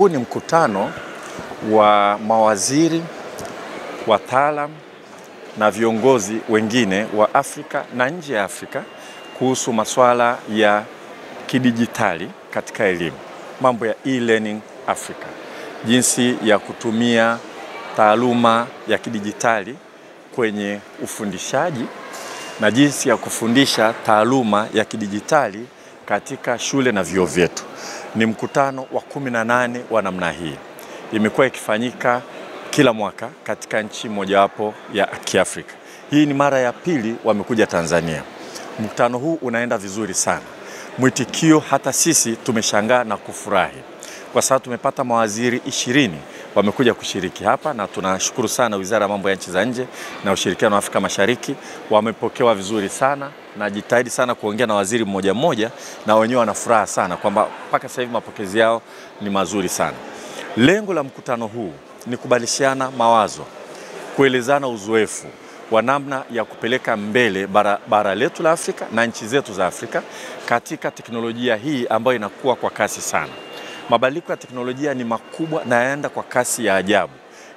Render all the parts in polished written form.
Huu ni mkutano wa mawaziri, wataalam na viongozi wengine wa Afrika na nje ya Afrika kuhusu masuala ya kidijitali katika elimu. Mambo ya e-learning Africa. Jinsi ya kutumia taaluma ya kidijitali kwenye ufundishaji na jinsi ya kufundisha taaluma ya kidijitali katika shule na vyuo vyetu. Ni mkutano wa 18 wa namna hii. Imekuwa ikifanyika kila mwaka katika nchi mojawapo ya Kiafrika. Hii ni mara ya pili wamekuja Tanzania. Mkutano huu unaenda vizuri sana. Mwitikio hata sisi tumeshangaa na kufurahi. Kwa sababu tumepata mawaziri 20 wamekuja kushiriki hapa, na tunashukuru sana Wizara ya Mambo ya Nchi za Nje na Ushirikiano wa Afrika Mashariki. Wamepokewa vizuri sana na jitahidi sana kuongea na waziri mmoja mmoja, na wenyewe wanafuraha sana kwamba mpaka sasa hivi mapokezi yao ni mazuri sana. Lengo la mkutano huu ni kubadilishana mawazo, kuelezana uzoefu wa namna ya kupeleka mbele bara letu la Afrika na nchi zetu za Afrika katika teknolojia hii ambayo inakuwa kwa kasi sana. Mabadiliko ya teknolojia ni makubwa na yaenda kwa kasi ya ajabu.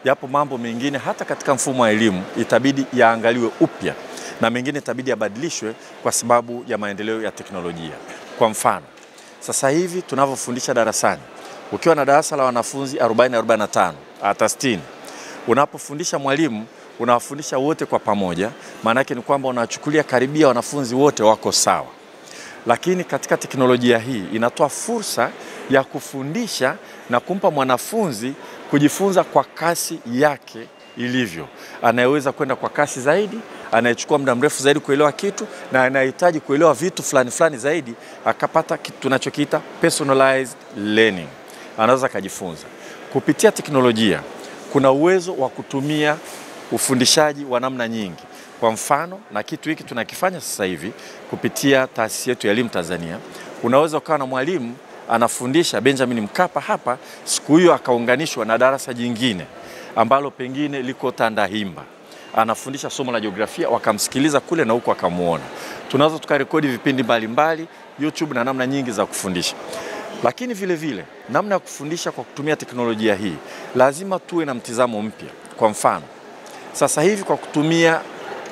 Yapo mambo mengine hata katika mfumo wa elimu itabidi yaangaliwe upya, na mengine itabidi yabadilishwe kwa sababu ya maendeleo ya teknolojia. Kwa mfano, sasa hivi tunavyofundisha darasani, ukiwa na darasa la wanafunzi 40-45 hata 60, unapofundisha mwalimu unawafundisha wote kwa pamoja, maana yake ni kwamba unachukulia karibia wanafunzi wote wako sawa. Lakini katika teknolojia hii inatoa fursa ya kufundisha na kumpa mwanafunzi kujifunza kwa kasi yake ilivyo. Anayeweza kwenda kwa kasi zaidi, anayechukua muda mrefu zaidi kuelewa kitu, na anahitaji kuelewa vitu fulani zaidi, akapata kitu tunachokiita personalized learning. Anaweza kujifunza. Kupitia teknolojia kuna uwezo wa kutumia ufundishaji wa namna nyingi. Kwa mfano, na kitu hiki tunakifanya sasa hivi kupitia taasisi yetu ya elimu Tanzania, unaweza ukawa na mwalimu anafundisha Benjamin Mkapa hapa, siku hiyo akaunganishwa na darasa jingine ambalo pengine liko Tandahimba, anafundisha somo la jiografia, wakamsikiliza kule na huko akamuona. Tunaweza tukarekodi vipindi mbalimbali YouTube na namna nyingi za kufundisha. Lakini vile vile namna ya kufundisha kwa kutumia teknolojia hii lazima tuwe na mtizamo mpya. Kwa mfano, sasa hivi kwa kutumia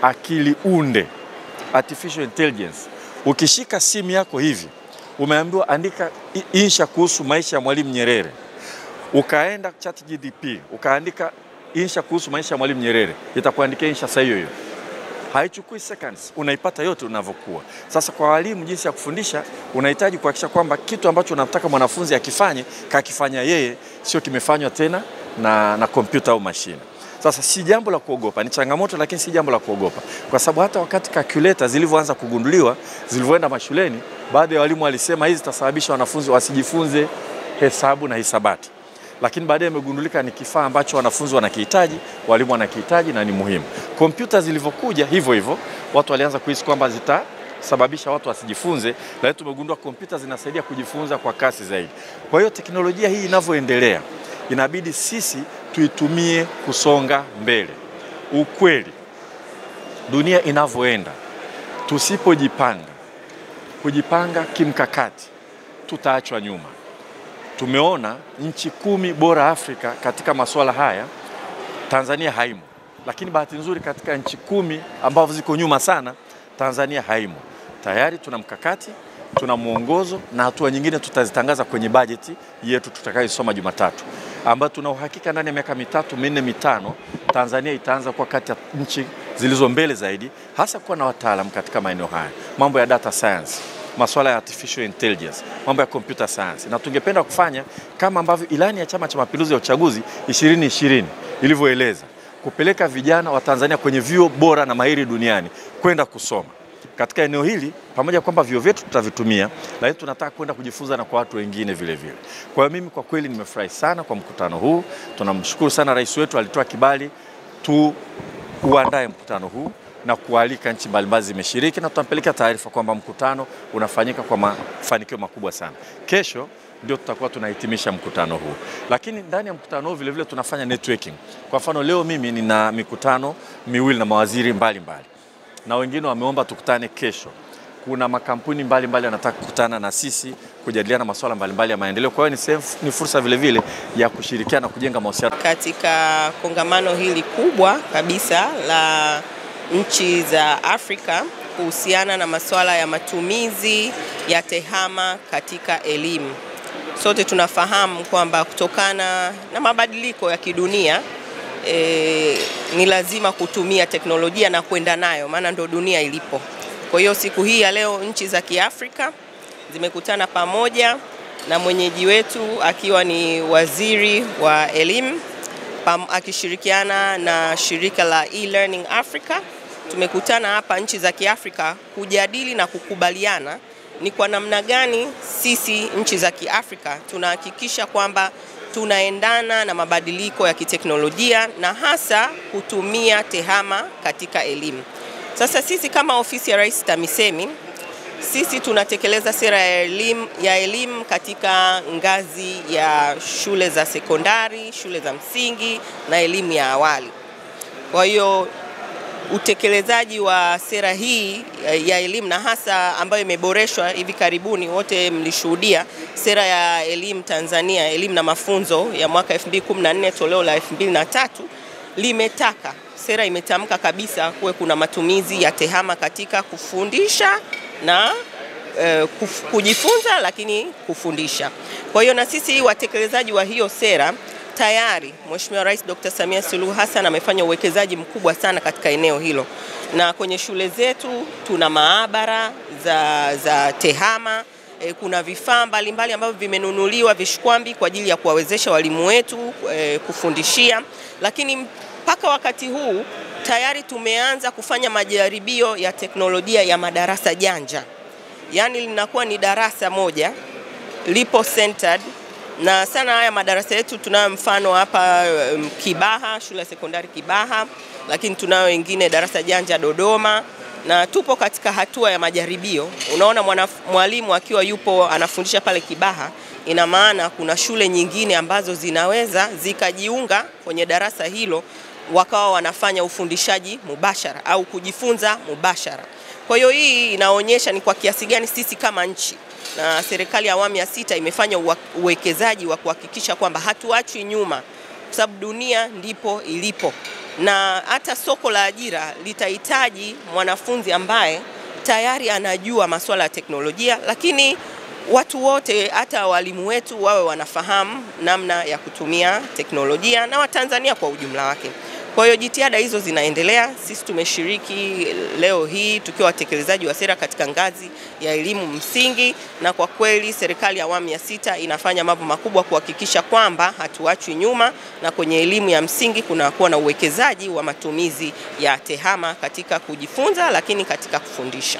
akili unde, artificial intelligence, ukishika simu yako hivi, umeambiwa andika insha kuhusu maisha ya Mwalimu Nyerere, ukaenda ChatGPT ukaandika insha kuhusu maisha ya Mwalimu Nyerere, itakuandikia insha saa hiyo hiyo. Haichukui seconds, unaipata yote unavyokuwa. Sasa kwa walimu, jinsi ya kufundisha, unahitaji kuhakikisha kwamba kitu ambacho unataka mwanafunzi akifanye, kakifanya yeye, sio kimefanywa tena na kompyuta au mashine. Sasa si jambo la kuogopa, ni changamoto lakini si jambo la kuogopa. Kwa sababu hata wakati calculator zilivyoanza kugunduliwa, zilivyoenda mashuleni, baadhi ya walimu walisema hizi zitasababisha wanafunzi wasijifunze hesabu na hisabati. Lakini baadaye imegundulika ni kifaa ambacho wanafunzi wanakihitaji, walimu wanakihitaji na ni muhimu. Kompyuta zilivyokuja hivyo watu walianza kuhisi kwamba zitasababisha watu wasijifunze, lakini tumegundua kompyuta zinasaidia kujifunza kwa kasi zaidi. Kwa hiyo teknolojia hii inavyoendelea, inabidi sisi tuitumie kusonga mbele. Ukweli, dunia inavyoenda, kujipanga kimkakati, tutaachwa nyuma. Tumeona nchi 10 bora Afrika katika masuala haya, Tanzania haimo. Lakini bahati nzuri katika nchi 10 ambazo ziko nyuma sana, Tanzania haimo. Tayari tuna mkakati, tuna mwongozo, na hatua nyingine tutazitangaza kwenye bajeti yetu tutakayosoma Jumatatu, ambayo tuna uhakika ndani ya miaka 3, 4, 5 Tanzania itaanza kuwa kati ya nchi zilizo mbele zaidi, hasa kuwa na wataalamu katika maeneo haya, mambo ya data science, masuala ya artificial intelligence, mambo ya computer science. Na tungependa kufanya kama ambavyo ilani ya Chama cha Mapinduzi ya uchaguzi 2020 ilivyoeleza, kupeleka vijana wa Tanzania kwenye vyuo bora na mahiri duniani kwenda kusoma katika eneo hili. Pamoja kwamba vyuo vyetu tutavitumia, lakini tunataka kwenda kujifunza na kwa watu wengine vile vile. Kwa hiyo mimi kwa kweli nimefurahi sana kwa mkutano huu. Tunamshukuru sana rais wetu, alitoa kibali uandae mkutano huu na kualika nchi mbalimbali zimeshiriki, na tutampeleka taarifa kwamba mkutano unafanyika kwa mafanikio makubwa sana. Kesho ndio tutakuwa tunahitimisha mkutano huu. Lakini ndani ya mkutano huu vile vile tunafanya networking. Kwa mfano leo mimi nina mikutano miwili na mawaziri mbalimbali, na wengine wameomba tukutane kesho. kuna makampuni mbalimbali yanataka kukutana na sisi kujadiliana masuala mbalimbali ya maendeleo. Kwa hiyo ni fursa vile vile ya kushirikiana na kujenga mahusiano. Katika kongamano hili kubwa kabisa la nchi za Afrika kuhusiana na masuala ya matumizi ya tehama katika elimu. Sote tunafahamu kwamba kutokana na mabadiliko ya kidunia ni lazima kutumia teknolojia na kwenda nayo, maana ndo dunia ilipo. Kwa hiyo siku hii ya leo nchi za Kiafrika zimekutana pamoja na mwenyeji wetu akiwa ni waziri wa elimu akishirikiana na shirika la E-Learning Africa. Tumekutana hapa nchi za Kiafrika kujadili na kukubaliana ni kwa namna gani sisi nchi za Kiafrika tunahakikisha kwamba tunaendana na mabadiliko ya kiteknolojia na hasa kutumia tehama katika elimu. Sasa sisi kama ofisi ya Rais TAMISEMI, sisi tunatekeleza sera ya elimu katika ngazi ya shule za sekondari, shule za msingi na elimu ya awali. Kwa hiyo utekelezaji wa sera hii ya elimu na hasa ambayo imeboreshwa hivi karibuni, wote mlishuhudia sera ya elimu Tanzania, elimu na mafunzo ya mwaka 2014 toleo la 2003 limetaka, sera imetamka kabisa kuwe kuna matumizi ya tehama katika kufundisha na kujifunza, lakini kufundisha. Kwa hiyo na sisi watekelezaji wa hiyo sera tayari Mheshimiwa Rais Dr. Samia Suluhu Hassan amefanya uwekezaji mkubwa sana katika eneo hilo, na kwenye shule zetu tuna maabara za tehama, kuna vifaa mbalimbali ambavyo vimenunuliwa vishikwambi kwa ajili ya kuwawezesha walimu wetu kufundishia, lakini mpaka wakati huu tayari tumeanza kufanya majaribio ya teknolojia ya madarasa janja. Yaani linakuwa ni darasa moja lipo centered, na sana haya madarasa yetu tunayo mfano hapa Kibaha, shule ya sekondari Kibaha, lakini tunayo wengine darasa janja Dodoma, na tupo katika hatua ya majaribio. Unaona mwalimu akiwa yupo anafundisha pale Kibaha, ina maana kuna shule nyingine ambazo zinaweza zikajiunga kwenye darasa hilo wakawa wanafanya ufundishaji mubashara au kujifunza mubashara. Kwa hiyo hii inaonyesha ni kwa kiasi gani sisi kama nchi na serikali ya awamu ya 6 imefanya uwekezaji wa kuhakikisha kwamba hatuachwi nyuma, kwa sababu dunia ndipo ilipo, na hata soko la ajira litahitaji mwanafunzi ambaye tayari anajua masuala ya teknolojia, lakini watu wote hata walimu wetu wawe wanafahamu namna ya kutumia teknolojia na Watanzania kwa ujumla wake. Kwa hiyo jitihada hizo zinaendelea. Sisi tumeshiriki leo hii tukiwa watekelezaji wa sera katika ngazi ya elimu msingi, na kwa kweli serikali ya awamu ya 6 inafanya mambo makubwa kuhakikisha kwamba hatuachwi nyuma, na kwenye elimu ya msingi kunakuwa na uwekezaji wa matumizi ya tehama katika kujifunza, lakini katika kufundisha.